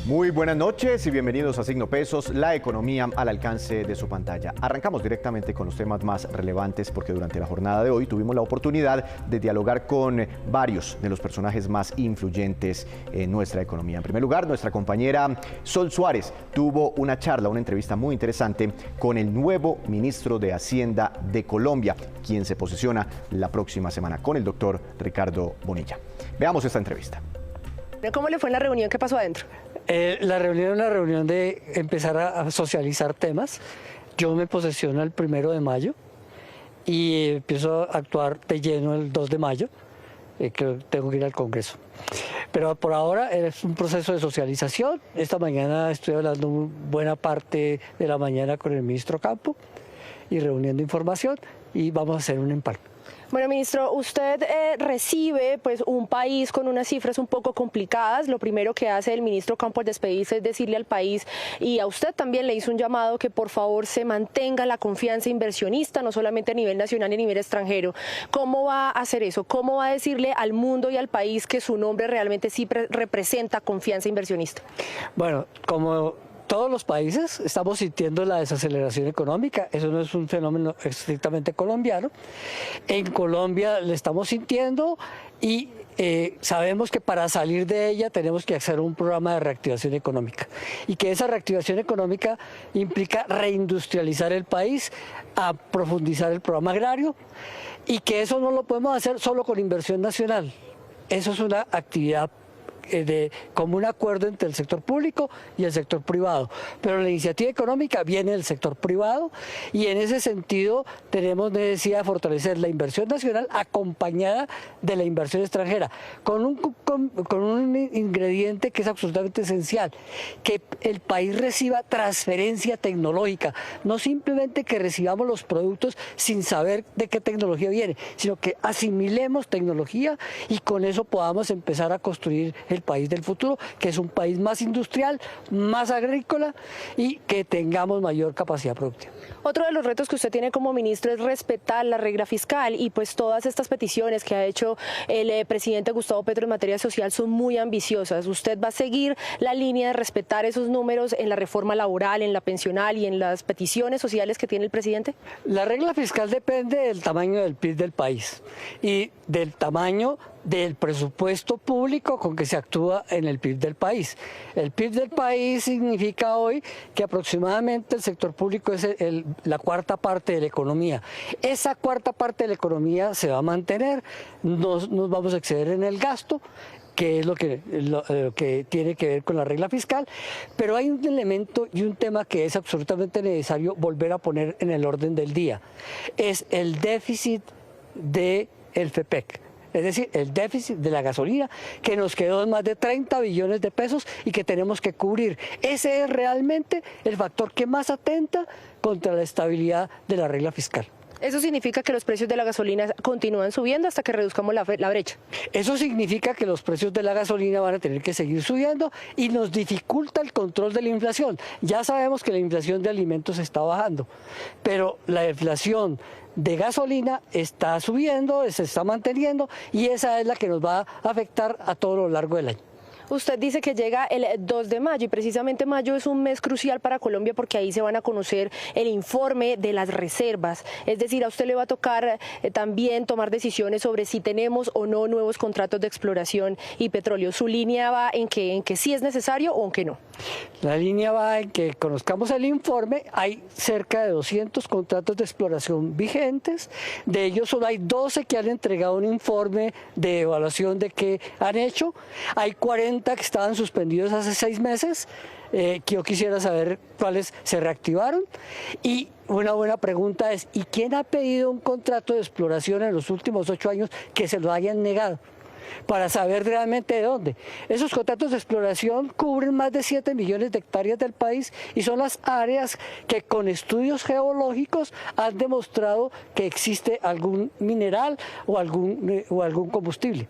Muy buenas noches y bienvenidos a Signo Pesos, la economía al alcance de su pantalla. Arrancamos directamente con los temas más relevantes porque durante la jornada de hoy tuvimos la oportunidad de dialogar con varios de los personajes más influyentes en nuestra economía. En primer lugar, nuestra compañera Sol Suárez tuvo una charla, una entrevista muy interesante con el nuevo ministro de Hacienda de Colombia, quien se posiciona la próxima semana, con el doctor Ricardo Bonilla. Veamos esta entrevista. ¿Cómo le fue en la reunión? ¿Qué pasó adentro? La reunión es una reunión de empezar a socializar temas. Yo me posesiono el 1 de mayo y empiezo a actuar de lleno el 2 de mayo, que tengo que ir al Congreso. Pero por ahora es un proceso de socialización. Esta mañana estoy hablando buena parte de la mañana con el ministro Campo y reuniendo información y vamos a hacer un empalme. Bueno, ministro, usted recibe pues un país con unas cifras un poco complicadas. Lo primero que hace el ministro Campo al despedirse es decirle al país, y a usted también le hizo un llamado, que por favor se mantenga la confianza inversionista, no solamente a nivel nacional y a nivel extranjero. ¿Cómo va a hacer eso? ¿Cómo va a decirle al mundo y al país que su nombre realmente sí representa confianza inversionista? Bueno, como todos los países estamos sintiendo la desaceleración económica. Eso no es un fenómeno estrictamente colombiano. En Colombia le estamos sintiendo y sabemos que para salir de ella tenemos que hacer un programa de reactivación económica y que esa reactivación económica implica reindustrializar el país, a profundizar el programa agrario, y que eso no lo podemos hacer solo con inversión nacional. Eso es una actividad de común acuerdo entre el sector público y el sector privado, pero la iniciativa económica viene del sector privado y en ese sentido tenemos necesidad de fortalecer la inversión nacional acompañada de la inversión extranjera, con un ingrediente que es absolutamente esencial: que el país reciba transferencia tecnológica, no simplemente que recibamos los productos sin saber de qué tecnología viene, sino que asimilemos tecnología y con eso podamos empezar a construir el país del futuro, que es un país más industrial, más agrícola y que tengamos mayor capacidad productiva. Otro de los retos que usted tiene como ministro es respetar la regla fiscal, y pues todas estas peticiones que ha hecho el presidente Gustavo Petro en materia social son muy ambiciosas. ¿Usted va a seguir la línea de respetar esos números en la reforma laboral, en la pensional y en las peticiones sociales que tiene el presidente? La regla fiscal depende del tamaño del PIB del país y del tamaño del presupuesto público con que se actúa en el PIB del país. El PIB del país significa hoy que aproximadamente el sector público es la cuarta parte de la economía. Esa cuarta parte de la economía se va a mantener, no nos vamos a exceder en el gasto, que es lo que tiene que ver con la regla fiscal, pero hay un elemento y un tema que es absolutamente necesario volver a poner en el orden del día: es el déficit del FEPEC. Es decir, el déficit de la gasolina, que nos quedó en más de 30 billones de pesos y que tenemos que cubrir. Ese es realmente el factor que más atenta contra la estabilidad de la regla fiscal. ¿Eso significa que los precios de la gasolina continúan subiendo hasta que reduzcamos la brecha? Eso significa que los precios de la gasolina van a tener que seguir subiendo y nos dificulta el control de la inflación. Ya sabemos que la inflación de alimentos está bajando, pero la inflación de gasolina está subiendo, se está manteniendo, y esa es la que nos va a afectar a todo lo largo del año. Usted dice que llega el 2 de mayo y precisamente mayo es un mes crucial para Colombia porque ahí se van a conocer el informe de las reservas. Es decir, a usted le va a tocar también tomar decisiones sobre si tenemos o no nuevos contratos de exploración y petróleo. ¿Su línea va en que sí es necesario o en que no? La línea va en que conozcamos el informe. Hay cerca de 200 contratos de exploración vigentes. De ellos solo hay 12 que han entregado un informe de evaluación de qué han hecho. Hay 40 que estaban suspendidos hace 6 meses, que yo quisiera saber cuáles se reactivaron. Y una buena pregunta es: ¿y quién ha pedido un contrato de exploración en los últimos 8 años que se lo hayan negado? Para saber realmente de dónde. Esos contratos de exploración cubren más de 7 millones de hectáreas del país y son las áreas que con estudios geológicos han demostrado que existe algún mineral o algún combustible.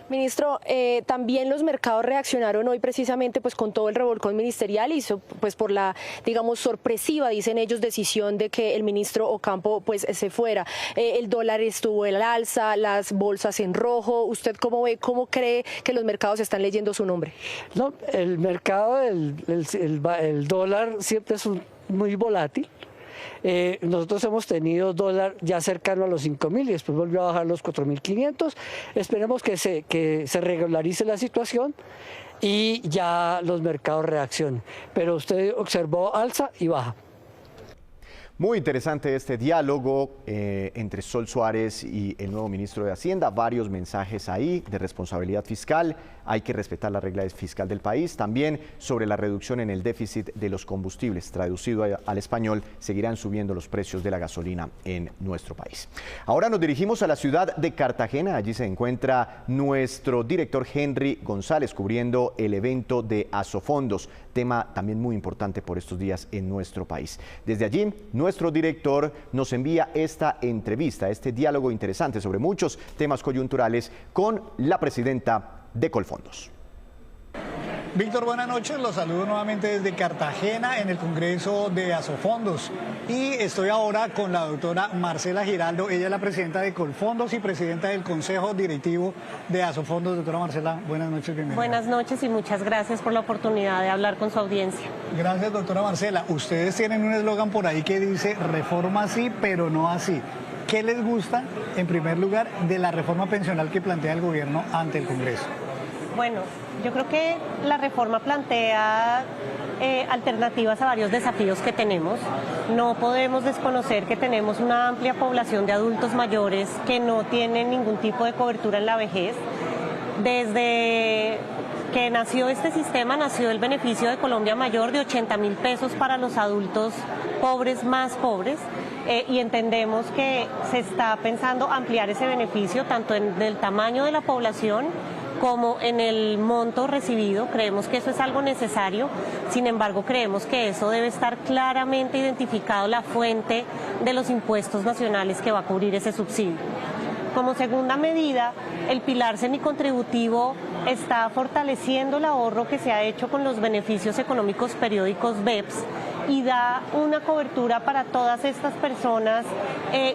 Ministro, también los mercados reaccionaron hoy precisamente pues con todo el revolcón ministerial y pues por la, digamos, sorpresiva, dicen ellos, decisión de que el ministro Ocampo pues se fuera. El dólar estuvo al alza, las bolsas en rojo. ¿Usted cómo ve, cómo cree que los mercados están leyendo su nombre? No, el mercado, el dólar siempre es muy volátil. Nosotros hemos tenido dólar ya cercano a los 5.000 y después volvió a bajar los 4.500. Esperemos que se regularice la situación y ya los mercados reaccionen. Pero usted observó alza y baja. Muy interesante este diálogo entre Sol Suárez y el nuevo ministro de Hacienda. Varios mensajes ahí de responsabilidad fiscal. Hay que respetar la regla fiscal del país. También sobre la reducción en el déficit de los combustibles. Traducido al español, seguirán subiendo los precios de la gasolina en nuestro país. Ahora nos dirigimos a la ciudad de Cartagena. Allí se encuentra nuestro director Henry González cubriendo el evento de Asofondos, tema también muy importante por estos días en nuestro país. Desde allí, nuestro director nos envía esta entrevista, este diálogo interesante sobre muchos temas coyunturales con la presidenta de Colfondos. Víctor, buenas noches. Los saludo nuevamente desde Cartagena en el Congreso de Asofondos. Y estoy ahora con la doctora Marcela Giraldo. Ella es la presidenta de Colfondos y presidenta del Consejo Directivo de Asofondos. Doctora Marcela, buenas noches, bienvenida. Buenas noches y muchas gracias por la oportunidad de hablar con su audiencia. Gracias, doctora Marcela. Ustedes tienen un eslogan por ahí que dice reforma sí, pero no así. ¿Qué les gusta, en primer lugar, de la reforma pensional que plantea el gobierno ante el Congreso? Bueno, yo creo que la reforma plantea alternativas a varios desafíos que tenemos. No podemos desconocer que tenemos una amplia población de adultos mayores que no tienen ningún tipo de cobertura en la vejez. Desde que nació este sistema, nació el beneficio de Colombia Mayor de 80.000 pesos para los adultos pobres más pobres. Y entendemos que se está pensando ampliar ese beneficio tanto en el tamaño de la población como en el monto recibido. Creemos que eso es algo necesario, sin embargo creemos que eso debe estar claramente identificado la fuente de los impuestos nacionales que va a cubrir ese subsidio. Como segunda medida, el pilar semicontributivo está fortaleciendo el ahorro que se ha hecho con los beneficios económicos periódicos BEPS y da una cobertura para todas estas personas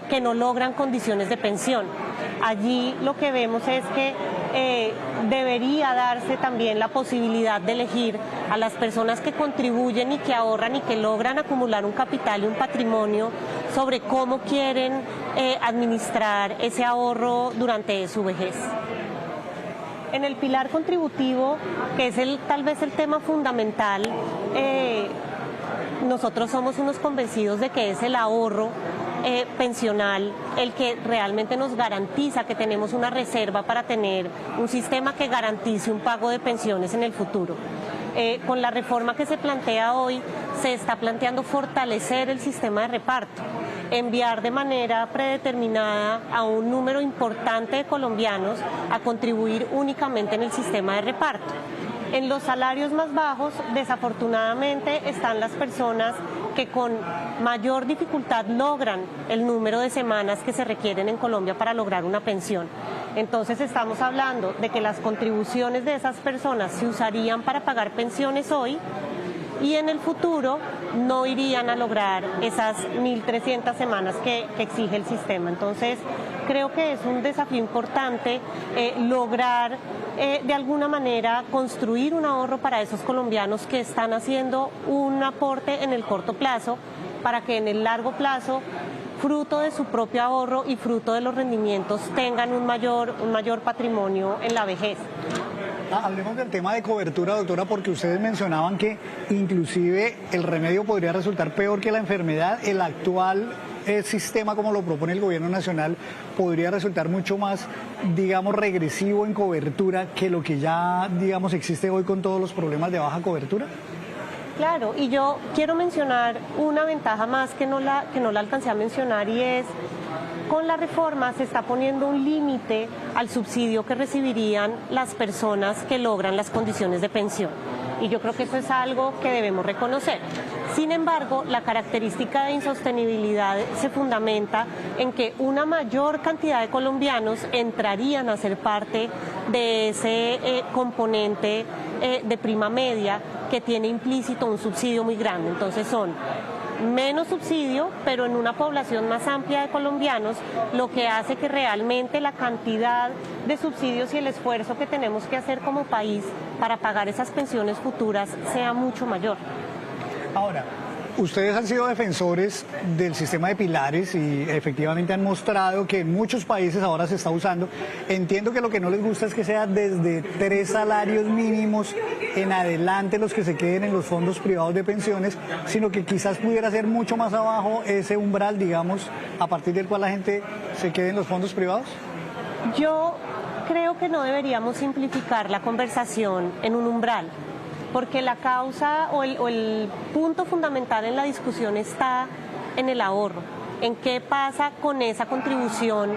que no logran condiciones de pensión. Allí lo que vemos es que debería darse también la posibilidad de elegir a las personas que contribuyen y que ahorran y que logran acumular un capital y un patrimonio sobre cómo quieren administrar ese ahorro durante su vejez. En el pilar contributivo, que es tal vez el tema fundamental, nosotros somos unos convencidos de que es el ahorro pensional el que realmente nos garantiza que tenemos una reserva para tener un sistema que garantice un pago de pensiones en el futuro. Con la reforma que se plantea hoy, se está planteando fortalecer el sistema de reparto, enviar de manera predeterminada a un número importante de colombianos a contribuir únicamente en el sistema de reparto. En los salarios más bajos, desafortunadamente, están las personas que con mayor dificultad logran el número de semanas que se requieren en Colombia para lograr una pensión. Entonces estamos hablando de que las contribuciones de esas personas se usarían para pagar pensiones hoy y en el futuro no irían a lograr esas 1.300 semanas que exige el sistema. Entonces creo que es un desafío importante lograr de alguna manera construir un ahorro para esos colombianos que están haciendo un aporte en el corto plazo para que en el largo plazo, fruto de su propio ahorro y fruto de los rendimientos, tengan un mayor patrimonio en la vejez. Hablemos del tema de cobertura, doctora, porque ustedes mencionaban que inclusive el remedio podría resultar peor que la enfermedad. El actual sistema, como lo propone el gobierno nacional, podría resultar mucho más, digamos, regresivo en cobertura que lo que ya, digamos, existe hoy con todos los problemas de baja cobertura. Claro, y yo quiero mencionar una ventaja más que no la alcancé a mencionar, y es con la reforma se está poniendo un límite al subsidio que recibirían las personas que logran las condiciones de pensión. Y yo creo que eso es algo que debemos reconocer. Sin embargo, la característica de insostenibilidad se fundamenta en que una mayor cantidad de colombianos entrarían a ser parte de ese componente de prima media que tiene implícito un subsidio muy grande. Entonces son menos subsidio, pero en una población más amplia de colombianos, lo que hace que realmente la cantidad de subsidios y el esfuerzo que tenemos que hacer como país para pagar esas pensiones futuras sea mucho mayor. Ahora, ustedes han sido defensores del sistema de pilares y efectivamente han mostrado que en muchos países ahora se está usando. Entiendo que lo que no les gusta es que sea desde 3 salarios mínimos en adelante los que se queden en los fondos privados de pensiones, sino que quizás pudiera ser mucho más abajo ese umbral, digamos, a partir del cual la gente se quede en los fondos privados. Yo creo que no deberíamos simplificar la conversación en un umbral, porque la causa o el punto fundamental en la discusión está en el ahorro, en qué pasa con esa contribución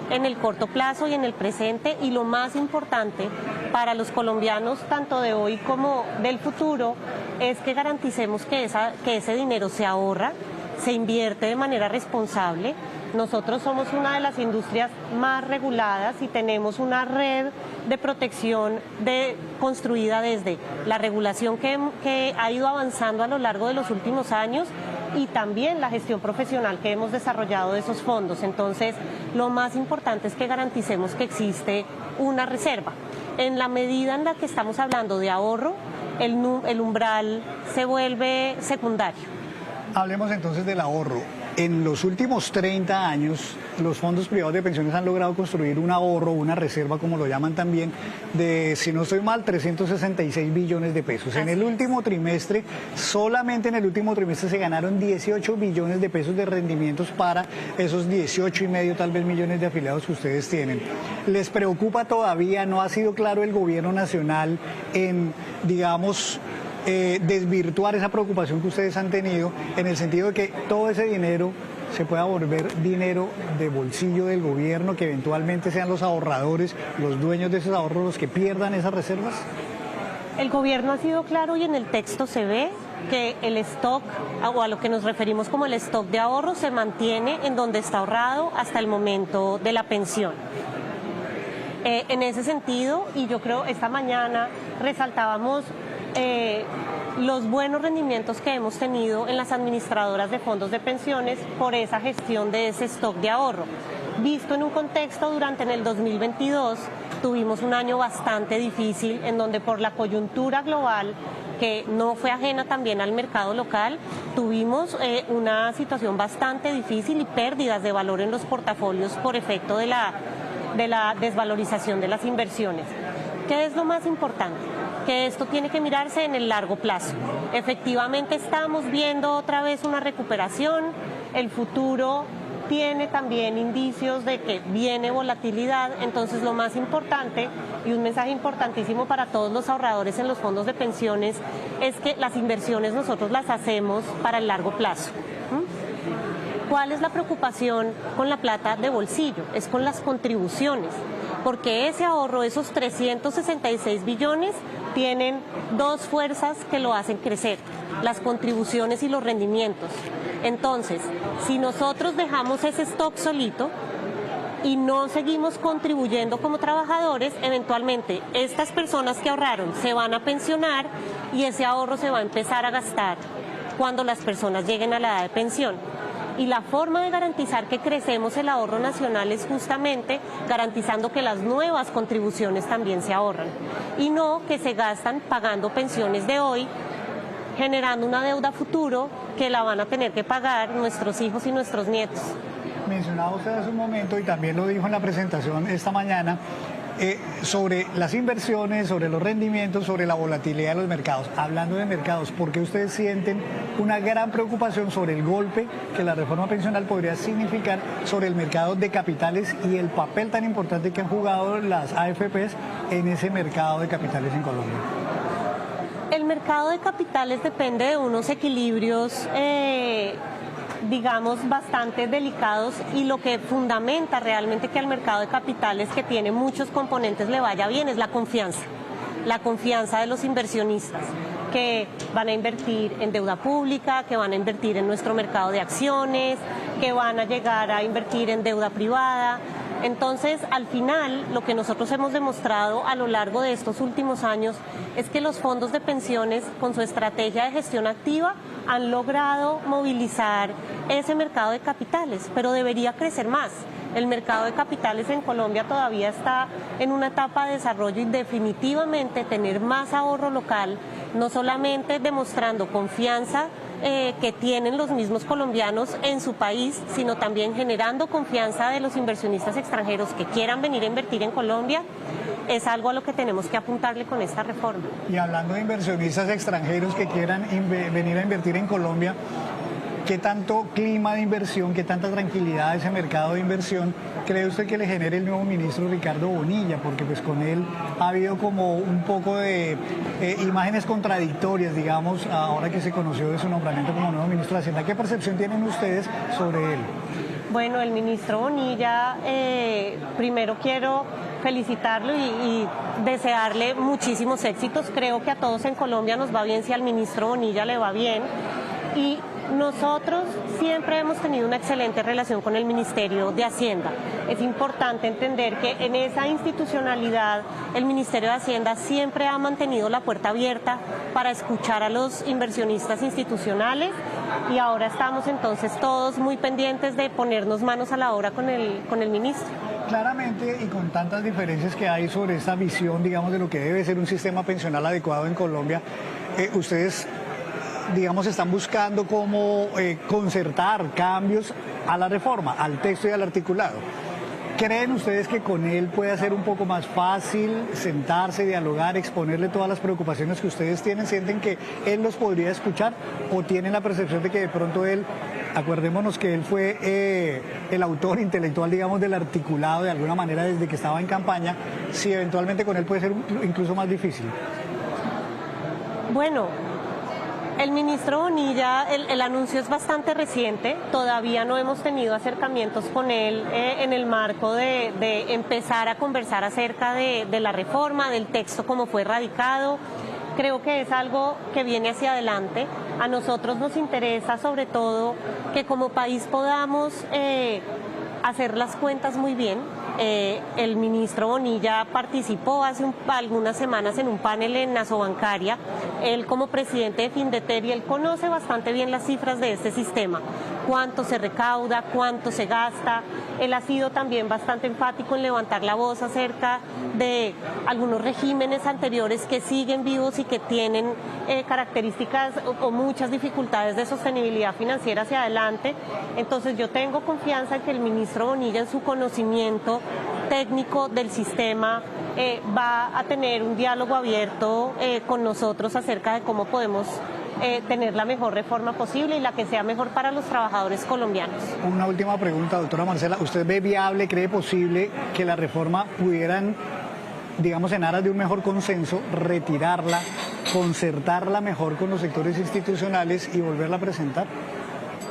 en el corto plazo y en el presente, y lo más importante para los colombianos, tanto de hoy como del futuro, es que garanticemos que ese dinero se ahorra, se invierte de manera responsable. Nosotros somos una de las industrias más reguladas y tenemos una red de protección construida desde la regulación que ha ido avanzando a lo largo de los últimos años y también la gestión profesional que hemos desarrollado de esos fondos. Entonces, lo más importante es que garanticemos que existe una reserva. En la medida en la que estamos hablando de ahorro, el umbral se vuelve secundario. Hablemos entonces del ahorro. En los últimos 30 años, los fondos privados de pensiones han logrado construir un ahorro, una reserva, como lo llaman también, de, si no estoy mal, 366 billones de pesos. En el último trimestre, solamente en el último trimestre se ganaron 18 billones de pesos de rendimientos para esos 18,5 tal vez millones de afiliados que ustedes tienen. ¿Les preocupa todavía? ¿No ha sido claro el gobierno nacional en, digamos, desvirtuar esa preocupación que ustedes han tenido, en el sentido de que todo ese dinero se pueda volver dinero de bolsillo del gobierno, que eventualmente sean los ahorradores, los dueños de esos ahorros, los que pierdan esas reservas? El gobierno ha sido claro y en el texto se ve que el stock, o a lo que nos referimos como el stock de ahorro, se mantiene en donde está ahorrado hasta el momento de la pensión. En ese sentido, y yo creo esta mañana resaltábamos los buenos rendimientos que hemos tenido en las administradoras de fondos de pensiones por esa gestión de ese stock de ahorro. Visto en un contexto, durante el 2022 tuvimos un año bastante difícil en donde por la coyuntura global, que no fue ajena también al mercado local, tuvimos una situación bastante difícil y pérdidas de valor en los portafolios por efecto de la desvalorización de las inversiones. ¿Qué es lo más importante? Que esto tiene que mirarse en el largo plazo. Efectivamente estamos viendo otra vez una recuperación, el futuro tiene también indicios de que viene volatilidad, entonces lo más importante y un mensaje importantísimo para todos los ahorradores en los fondos de pensiones es que las inversiones nosotros las hacemos para el largo plazo. ¿Cuál es la preocupación con la plata de bolsillo? Es con las contribuciones, porque ese ahorro, esos 366 billones, tienen dos fuerzas que lo hacen crecer, las contribuciones y los rendimientos. Entonces, si nosotros dejamos ese stock solito y no seguimos contribuyendo como trabajadores, eventualmente estas personas que ahorraron se van a pensionar y ese ahorro se va a empezar a gastar cuando las personas lleguen a la edad de pensión. Y la forma de garantizar que crecemos el ahorro nacional es justamente garantizando que las nuevas contribuciones también se ahorran y no que se gastan pagando pensiones de hoy, generando una deuda futuro que la van a tener que pagar nuestros hijos y nuestros nietos. Mencionaba usted hace un momento y también lo dijo en la presentación esta mañana, sobre las inversiones, sobre los rendimientos, sobre la volatilidad de los mercados. Hablando de mercados, ¿por qué ustedes sienten una gran preocupación sobre el golpe que la reforma pensional podría significar sobre el mercado de capitales y el papel tan importante que han jugado las AFPs en ese mercado de capitales en Colombia? El mercado de capitales depende de unos equilibrios digamos, bastante delicados y lo que fundamenta realmente que al mercado de capitales, que tiene muchos componentes, le vaya bien es la confianza de los inversionistas. que van a invertir en deuda pública, que van a invertir en nuestro mercado de acciones, que van a llegar a invertir en deuda privada. Entonces, al final, lo que nosotros hemos demostrado a lo largo de estos últimos años es que los fondos de pensiones, con su estrategia de gestión activa, han logrado movilizar ese mercado de capitales, pero debería crecer más. El mercado de capitales en Colombia todavía está en una etapa de desarrollo y definitivamente tener más ahorro local, no solamente demostrando confianza que tienen los mismos colombianos en su país, sino también generando confianza de los inversionistas extranjeros que quieran venir a invertir en Colombia, es algo a lo que tenemos que apuntarle con esta reforma. Y hablando de inversionistas extranjeros que quieran venir a invertir en Colombia, ¿qué tanto clima de inversión, qué tanta tranquilidad a ese mercado de inversión cree usted que le genere el nuevo ministro Ricardo Bonilla? Porque pues con él ha habido como un poco de imágenes contradictorias, digamos, ahora que se conoció de su nombramiento como nuevo ministro de Hacienda. ¿Qué percepción tienen ustedes sobre él? Bueno, el ministro Bonilla, primero quiero felicitarlo y desearle muchísimos éxitos. Creo que a todos en Colombia nos va bien si al ministro Bonilla le va bien. Y nosotros siempre hemos tenido una excelente relación con el Ministerio de Hacienda. Es importante entender que en esa institucionalidad el Ministerio de Hacienda siempre ha mantenido la puerta abierta para escuchar a los inversionistas institucionales y ahora estamos entonces todos muy pendientes de ponernos manos a la obra con el ministro. Claramente, y con tantas diferencias que hay sobre esta visión, digamos, de lo que debe ser un sistema pensional adecuado en Colombia, ustedes, digamos, están buscando cómo concertar cambios a la reforma, al texto y al articulado. ¿Creen ustedes que con él puede ser un poco más fácil sentarse, dialogar, exponerle todas las preocupaciones que ustedes tienen? ¿Sienten que él los podría escuchar o tienen la percepción de que de pronto él, acordémonos que él fue el autor intelectual, digamos, del articulado de alguna manera desde que estaba en campaña, si eventualmente con él puede ser incluso más difícil? Bueno, el ministro Bonilla, el anuncio es bastante reciente, todavía no hemos tenido acercamientos con él en el marco de empezar a conversar acerca de la reforma, del texto como fue radicado. Creo que es algo que viene hacia adelante. A nosotros nos interesa sobre todo que como país podamos hacer las cuentas muy bien. El ministro Bonilla participó hace algunas semanas en un panel en Asobancaria, él como presidente de Findeter, y él conoce bastante bien las cifras de este sistema, cuánto se recauda, cuánto se gasta. Él ha sido también bastante enfático en levantar la voz acerca de algunos regímenes anteriores que siguen vivos y que tienen características o muchas dificultades de sostenibilidad financiera hacia adelante. Entonces yo tengo confianza en que el ministro Bonilla, en su conocimiento técnico del sistema, va a tener un diálogo abierto con nosotros acerca de cómo podemos tener la mejor reforma posible y la que sea mejor para los trabajadores colombianos. Una última pregunta, doctora Marcela. ¿Usted ve viable, cree posible que la reforma pudieran, digamos, en aras de un mejor consenso, retirarla, concertarla mejor con los sectores institucionales y volverla a presentar?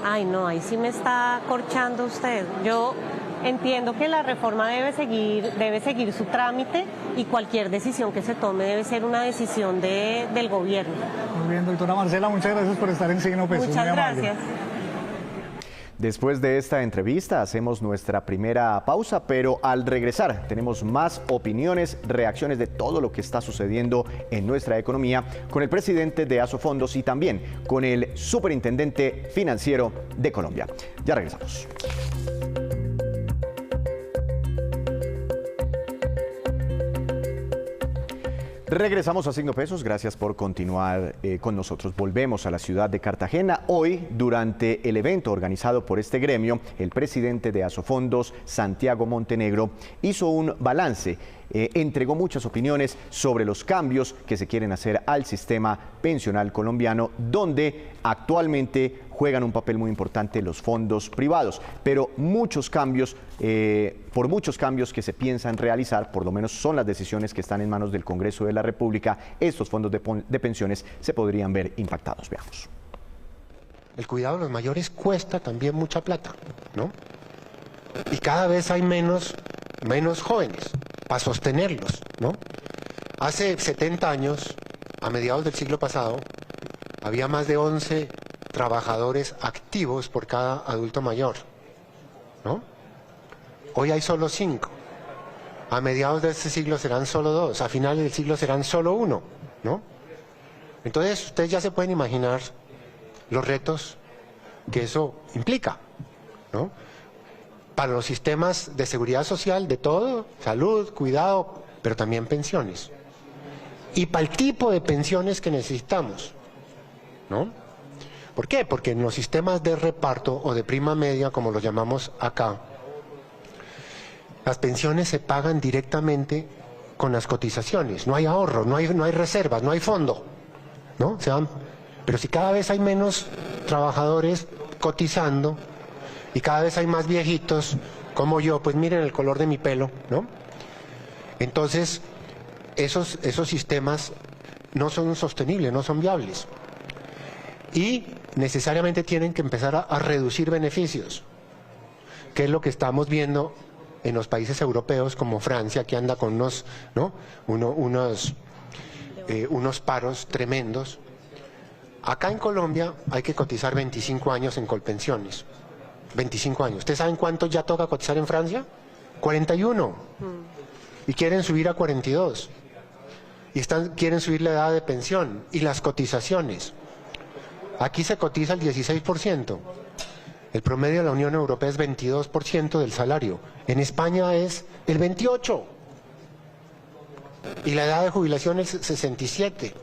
Ay, no, ahí sí me está corchando usted. Yo entiendo que la reforma debe seguir su trámite y cualquier decisión que se tome debe ser una decisión del gobierno. Muy bien, doctora Marcela, muchas gracias por estar en Signo Pesos. Muchas gracias. Después de esta entrevista hacemos nuestra primera pausa, pero al regresar tenemos más opiniones, reacciones de todo lo que está sucediendo en nuestra economía con el presidente de Asofondos y también con el superintendente financiero de Colombia. Ya regresamos. Regresamos a Signo Pesos, gracias por continuar con nosotros. Volvemos a la ciudad de Cartagena. Hoy, durante el evento organizado por este gremio, el presidente de Asofondos, Santiago Montenegro, hizo un balance, entregó muchas opiniones sobre los cambios que se quieren hacer al sistema pensional colombiano, donde actualmente juegan un papel muy importante los fondos privados, pero por muchos cambios que se piensan realizar, por lo menos son las decisiones que están en manos del Congreso de la República, estos fondos de pensiones se podrían ver impactados. Veamos. El cuidado de los mayores cuesta también mucha plata, ¿no? Y cada vez hay menos jóvenes para sostenerlos, ¿no? Hace 70 años a mediados del siglo pasado, había más de 11 trabajadores activos por cada adulto mayor, ¿no? Hoy hay solo 5. A mediados de este siglo serán solo 2. A finales del siglo serán solo 1, ¿no? Entonces, ustedes ya se pueden imaginar los retos que eso implica, ¿no? Para los sistemas de seguridad social, de todo, salud, cuidado, pero también pensiones. Y para el tipo de pensiones que necesitamos, ¿no? ¿Por qué? Porque en los sistemas de reparto o de prima media, como los llamamos acá, las pensiones se pagan directamente con las cotizaciones. No hay ahorro, no hay reservas, no hay fondo, ¿no? Pero si cada vez hay menos trabajadores cotizando y cada vez hay más viejitos como yo, pues miren el color de mi pelo, ¿no? Entonces, esos sistemas no son sostenibles, no son viables. Y necesariamente tienen que empezar a reducir beneficios, que es lo que estamos viendo en los países europeos como Francia, que anda con unos paros tremendos. Acá en Colombia hay que cotizar 25 años en Colpensiones. 25 años. ¿Ustedes saben cuánto ya toca cotizar en Francia? 41. Y quieren subir a 42. Y quieren subir la edad de pensión y las cotizaciones. Aquí se cotiza el 16%. El promedio de la Unión Europea es 22% del salario. En España es el 28%. Y la edad de jubilación es 67.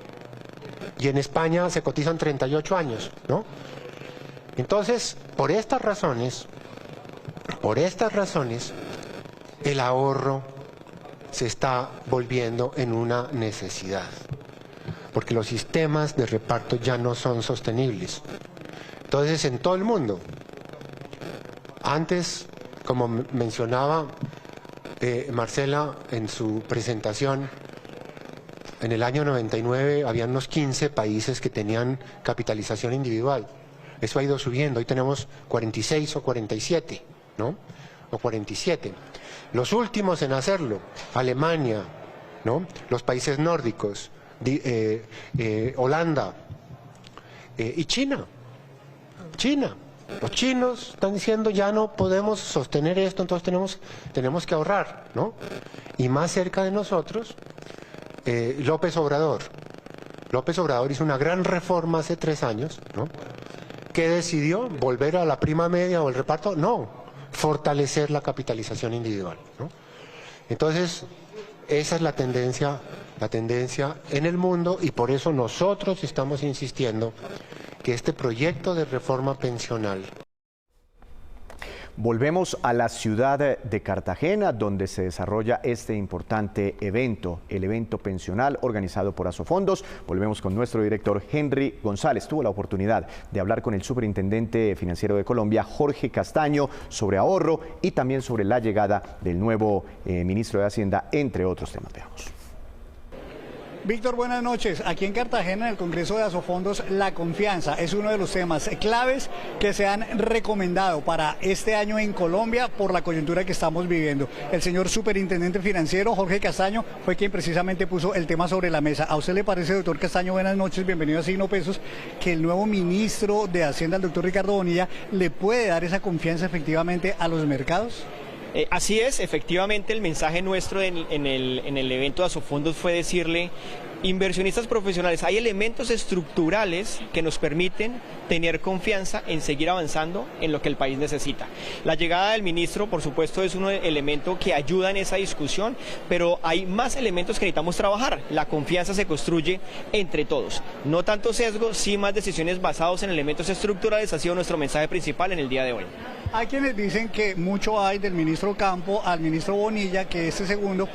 Y en España se cotizan 38 años, ¿no? Entonces, por estas razones, el ahorro se está volviendo en una necesidad. Porque los sistemas de reparto ya no son sostenibles. Entonces, en todo el mundo, antes, como mencionaba Marcela en su presentación, en el año 99 había unos 15 países que tenían capitalización individual. Eso ha ido subiendo, hoy tenemos 46 o 47, ¿no? O 47. Los últimos en hacerlo, Alemania, ¿no? Los países nórdicos, Holanda y China. Los chinos están diciendo ya no podemos sostener esto, entonces tenemos que ahorrar, ¿no? Y más cerca de nosotros, López Obrador. López Obrador hizo una gran reforma hace 3 años, ¿no? ¿Qué decidió? ¿Volver a la prima media o el reparto? No, fortalecer la capitalización individual, ¿no? Entonces, esa es la tendencia en el mundo y por eso nosotros estamos insistiendo que este proyecto de reforma pensional. Volvemos a la ciudad de Cartagena, donde se desarrolla este importante evento, el evento pensional organizado por Asofondos. Volvemos con nuestro director Henry González. Tuvo la oportunidad de hablar con el superintendente financiero de Colombia, Jorge Castaño, sobre ahorro y también sobre la llegada del nuevo ministro de Hacienda, entre otros temas. Veamos. Víctor, buenas noches. Aquí en Cartagena, en el Congreso de Asofondos, la confianza es uno de los temas claves que se han recomendado para este año en Colombia por la coyuntura que estamos viviendo. El señor superintendente financiero, Jorge Castaño, fue quien precisamente puso el tema sobre la mesa. ¿A usted le parece, doctor Castaño, buenas noches, bienvenido a Signo Pesos, que el nuevo ministro de Hacienda, el doctor Ricardo Bonilla, le puede dar esa confianza efectivamente a los mercados? Así es, efectivamente el mensaje nuestro en el evento de Asofondos fue decirle: inversionistas profesionales, hay elementos estructurales que nos permiten tener confianza en seguir avanzando en lo que el país necesita. La llegada del ministro, por supuesto, es un elemento que ayuda en esa discusión, pero hay más elementos que necesitamos trabajar. La confianza se construye entre todos. No tanto sesgo, sí más decisiones basadas en elementos estructurales. Ha sido nuestro mensaje principal en el día de hoy. Hay quienes dicen que mucho hay del ministro Campo al ministro Bonilla, que este segundo,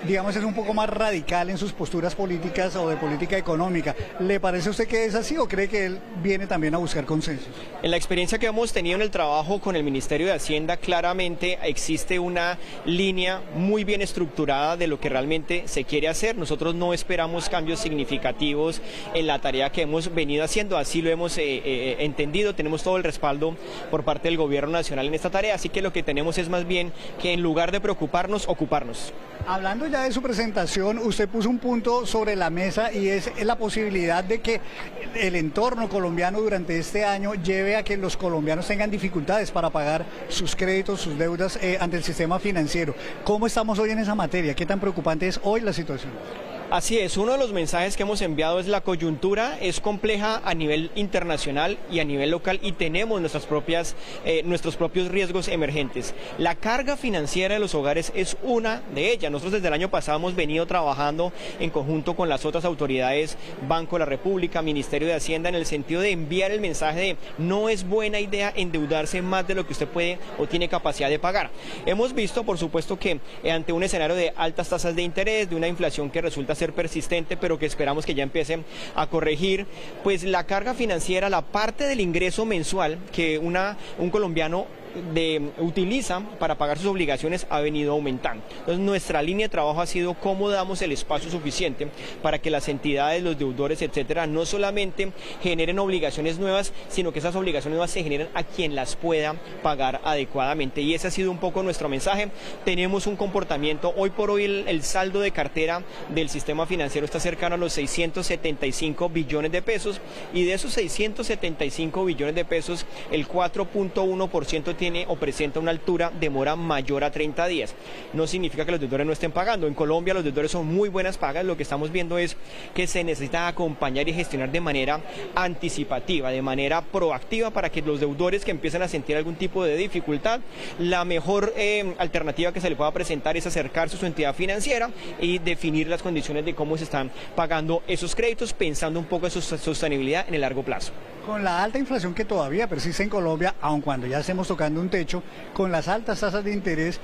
digamos, es un poco más radical en sus posturas políticas o de política económica. ¿Le parece a usted que es así o cree que él viene también a buscar consensos? En la experiencia que hemos tenido en el trabajo con el Ministerio de Hacienda, claramente existe una línea muy bien estructurada de lo que realmente se quiere hacer. Nosotros no esperamos cambios significativos en la tarea que hemos venido haciendo, así lo hemos entendido, tenemos todo el respaldo por parte del Gobierno Nacional en esta tarea, así que lo que tenemos es más bien que en lugar de preocuparnos, ocuparnos. Hablando ya de su presentación, usted puso un punto sobre la mesa y es la posibilidad de que el entorno colombiano durante este año lleve a que los colombianos tengan dificultades para pagar sus créditos, sus deudas ante el sistema financiero. ¿Cómo estamos hoy en esa materia? ¿Qué tan preocupante es hoy la situación? Así es, uno de los mensajes que hemos enviado es la coyuntura es compleja a nivel internacional y a nivel local y tenemos nuestros propios riesgos emergentes. La carga financiera de los hogares es una de ellas. Nosotros desde el año pasado hemos venido trabajando en conjunto con las otras autoridades, Banco de la República, Ministerio de Hacienda, en el sentido de enviar el mensaje de no es buena idea endeudarse más de lo que usted puede o tiene capacidad de pagar. Hemos visto, por supuesto, que ante un escenario de altas tasas de interés, de una inflación que resulta ser persistente, pero que esperamos que ya empiece a corregir, pues la carga financiera, la parte del ingreso mensual que un colombiano utiliza para pagar sus obligaciones ha venido aumentando. Entonces nuestra línea de trabajo ha sido cómo damos el espacio suficiente para que las entidades, los deudores, etcétera, no solamente generen obligaciones nuevas, sino que esas obligaciones nuevas se generen a quien las pueda pagar adecuadamente. Y ese ha sido un poco nuestro mensaje. Tenemos un comportamiento, hoy por hoy el saldo de cartera del sistema financiero está cercano a los 675 billones de pesos y de esos 675 billones de pesos el 4.1% tiene o presenta una altura de mora mayor a 30 días. No significa que los deudores no estén pagando. En Colombia los deudores son muy buenas pagas. Lo que estamos viendo es que se necesita acompañar y gestionar de manera anticipativa, de manera proactiva para que los deudores que empiezan a sentir algún tipo de dificultad, la mejor alternativa que se le pueda presentar es acercarse a su entidad financiera y definir las condiciones de cómo se están pagando esos créditos, pensando un poco en su sostenibilidad en el largo plazo. Con la alta inflación que todavía persiste en Colombia, aun cuando ya estemos tocando un techo, con las altas tasas de interés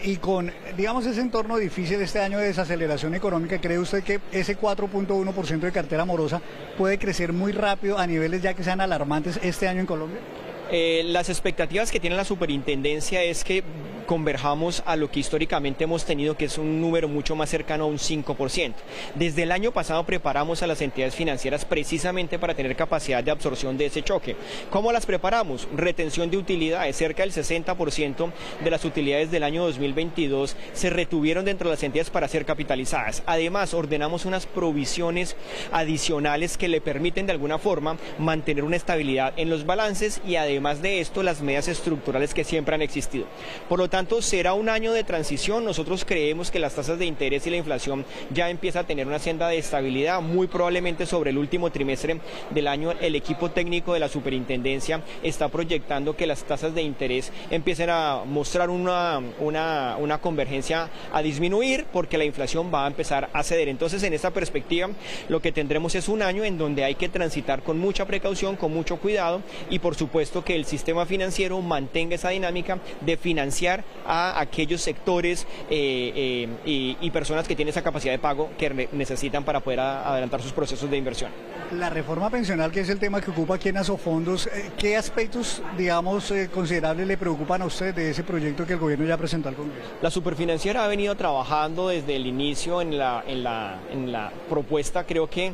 y con, digamos, ese entorno difícil este año de desaceleración económica, ¿cree usted que ese 4.1% de cartera morosa puede crecer muy rápido a niveles ya que sean alarmantes este año en Colombia? Las expectativas que tiene la superintendencia es que converjamos a lo que históricamente hemos tenido, que es un número mucho más cercano a un 5%. Desde el año pasado preparamos a las entidades financieras precisamente para tener capacidad de absorción de ese choque. ¿Cómo las preparamos? Retención de utilidades. Cerca del 60% de las utilidades del año 2022 se retuvieron dentro de las entidades para ser capitalizadas. Además, ordenamos unas provisiones adicionales que le permiten de alguna forma mantener una estabilidad en los balances y además de esto las medidas estructurales que siempre han existido. Por lo tanto, será un año de transición. Nosotros creemos que las tasas de interés y la inflación ya empieza a tener una senda de estabilidad. Muy probablemente sobre el último trimestre del año el equipo técnico de la superintendencia está proyectando que las tasas de interés empiecen a mostrar una convergencia a disminuir porque la inflación va a empezar a ceder. Entonces, en esta perspectiva, lo que tendremos es un año en donde hay que transitar con mucha precaución, con mucho cuidado y por supuesto que el sistema financiero mantenga esa dinámica de financiar a aquellos sectores y personas que tienen esa capacidad de pago que necesitan para poder adelantar sus procesos de inversión. La reforma pensional, que es el tema que ocupa aquí en Asofondos, ¿qué aspectos, digamos, considerables le preocupan a usted de ese proyecto que el gobierno ya presentó al Congreso? La superfinanciera ha venido trabajando desde el inicio en la propuesta. Creo que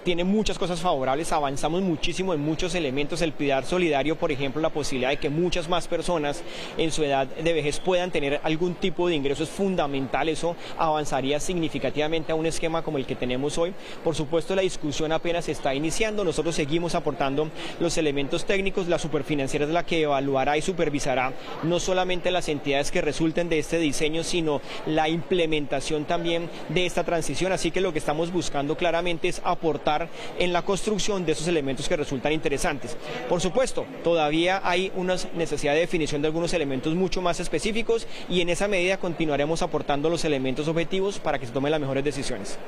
tiene muchas cosas favorables, avanzamos muchísimo en muchos elementos. El pilar solidario, por ejemplo, la posibilidad de que muchas más personas en su edad de vejez puedan tener algún tipo de ingreso es fundamental. Eso avanzaría significativamente a un esquema como el que tenemos hoy. Por supuesto, la discusión apenas está iniciando. Nosotros seguimos aportando los elementos técnicos. La superfinanciera es la que evaluará y supervisará no solamente las entidades que resulten de este diseño, sino la implementación también de esta transición. Así que lo que estamos buscando claramente es aportar en la construcción de esos elementos que resultan interesantes. Por supuesto, todavía hay una necesidad de definición de algunos elementos mucho más específicos y en esa medida continuaremos aportando los elementos objetivos para que se tomen las mejores decisiones.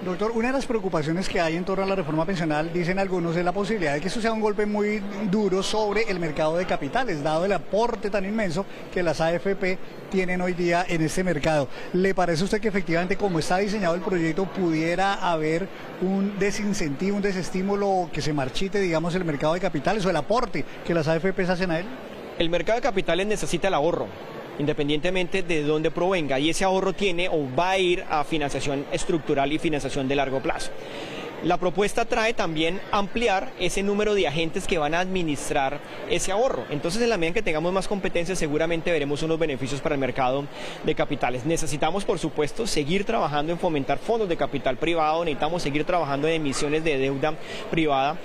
Doctor, una de las preocupaciones que hay en torno a la reforma pensional, dicen algunos, es la posibilidad de que eso sea un golpe muy duro sobre el mercado de capitales, dado el aporte tan inmenso que las AFP tienen hoy día en este mercado. ¿Le parece a usted que efectivamente, como está diseñado el proyecto, pudiera haber un desincentivo, un desestímulo que se marchite, digamos, el mercado de capitales o el aporte que las AFP hacen a él? El mercado de capitales necesita el ahorro, independientemente de dónde provenga, y ese ahorro tiene o va a ir a financiación estructural y financiación de largo plazo. La propuesta trae también ampliar ese número de agentes que van a administrar ese ahorro. Entonces, en la medida en que tengamos más competencias, seguramente veremos unos beneficios para el mercado de capitales. Necesitamos, por supuesto, seguir trabajando en fomentar fondos de capital privado, necesitamos seguir trabajando en emisiones de deuda privada.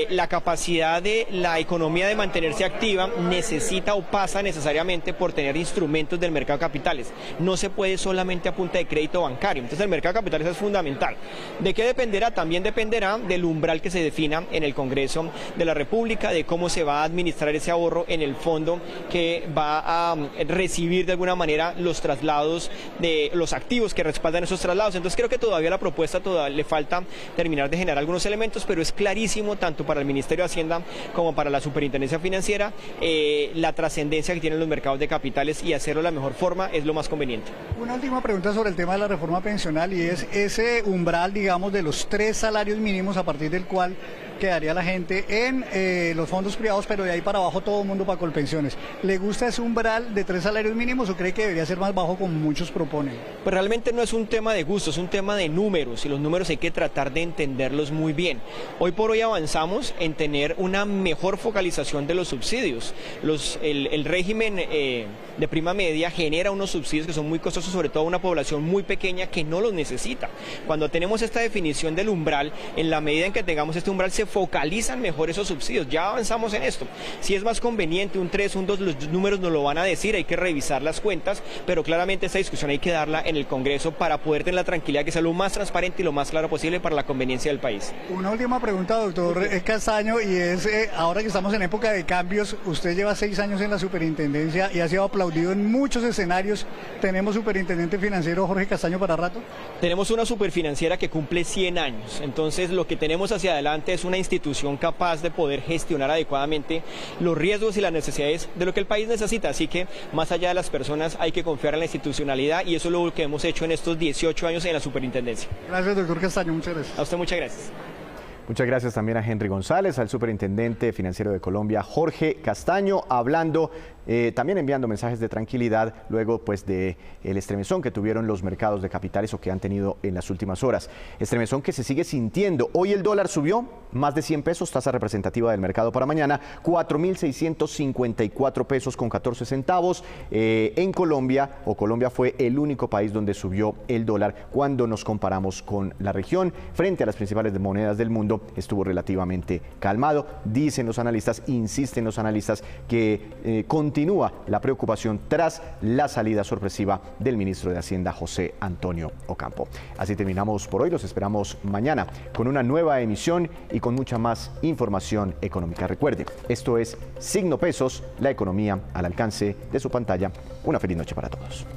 La capacidad de la economía de mantenerse activa necesita o pasa necesariamente por tener instrumentos del mercado de capitales. No se puede solamente a punta de crédito bancario. Entonces, el mercado de capitales es fundamental. ¿De qué dependerá? También dependerá del umbral que se defina en el Congreso de la República, de cómo se va a administrar ese ahorro en el fondo que va a recibir de alguna manera los traslados de los activos que respaldan esos traslados. Entonces creo que todavía la propuesta le falta terminar de generar algunos elementos, pero es clarísimo tanto para el Ministerio de Hacienda como para la Superintendencia Financiera la trascendencia que tienen los mercados de capitales, y hacerlo de la mejor forma es lo más conveniente. Una última pregunta sobre el tema de la reforma pensional, y es ese umbral, digamos, de los 3 salarios mínimos a partir del cual quedaría la gente en los fondos privados, pero de ahí para abajo todo el mundo para Colpensiones. ¿Le gusta ese umbral de 3 salarios mínimos o cree que debería ser más bajo como muchos proponen? Pues realmente no es un tema de gusto, es un tema de números, y los números hay que tratar de entenderlos muy bien. Hoy por hoy avanzamos en tener una mejor focalización de los subsidios. El régimen de prima media genera unos subsidios que son muy costosos, sobre todo a una población muy pequeña que no los necesita. Cuando tenemos esta definición del umbral, en la medida en que tengamos este umbral, se focalizan mejor esos subsidios. Ya avanzamos en esto. Si es más conveniente un 3, un 2, los números nos lo van a decir, hay que revisar las cuentas, pero claramente esta discusión hay que darla en el Congreso para poder tener la tranquilidad que sea lo más transparente y lo más claro posible para la conveniencia del país. Una última pregunta, doctor Castaño, y es, ahora que estamos en época de cambios, usted lleva 6 años en la superintendencia y ha sido aplaudido en muchos escenarios. ¿Tenemos superintendente financiero Jorge Castaño para rato? Tenemos una superfinanciera que cumple 100 años, entonces lo que tenemos hacia adelante es una institución capaz de poder gestionar adecuadamente los riesgos y las necesidades de lo que el país necesita. Así que más allá de las personas hay que confiar en la institucionalidad, y eso es lo que hemos hecho en estos 18 años en la superintendencia. Gracias, doctor Castaño, muchas gracias. A usted muchas gracias. Muchas gracias también a Henry González, al superintendente financiero de Colombia, Jorge Castaño, hablando, también enviando mensajes de tranquilidad luego pues de el estremezón que tuvieron los mercados de capitales, o que han tenido en las últimas horas. Estremezón que se sigue sintiendo. Hoy el dólar subió más de 100 pesos, tasa representativa del mercado para mañana, 4.654 pesos con 14 centavos. En Colombia fue el único país donde subió el dólar cuando nos comparamos con la región. Frente a las principales monedas del mundo estuvo relativamente calmado. Dicen los analistas, insisten los analistas, que continúa la preocupación tras la salida sorpresiva del ministro de Hacienda, José Antonio Ocampo. Así terminamos por hoy. Los esperamos mañana con una nueva emisión y con mucha más información económica. Recuerde, esto es Signo Pesos, la economía al alcance de su pantalla. Una feliz noche para todos.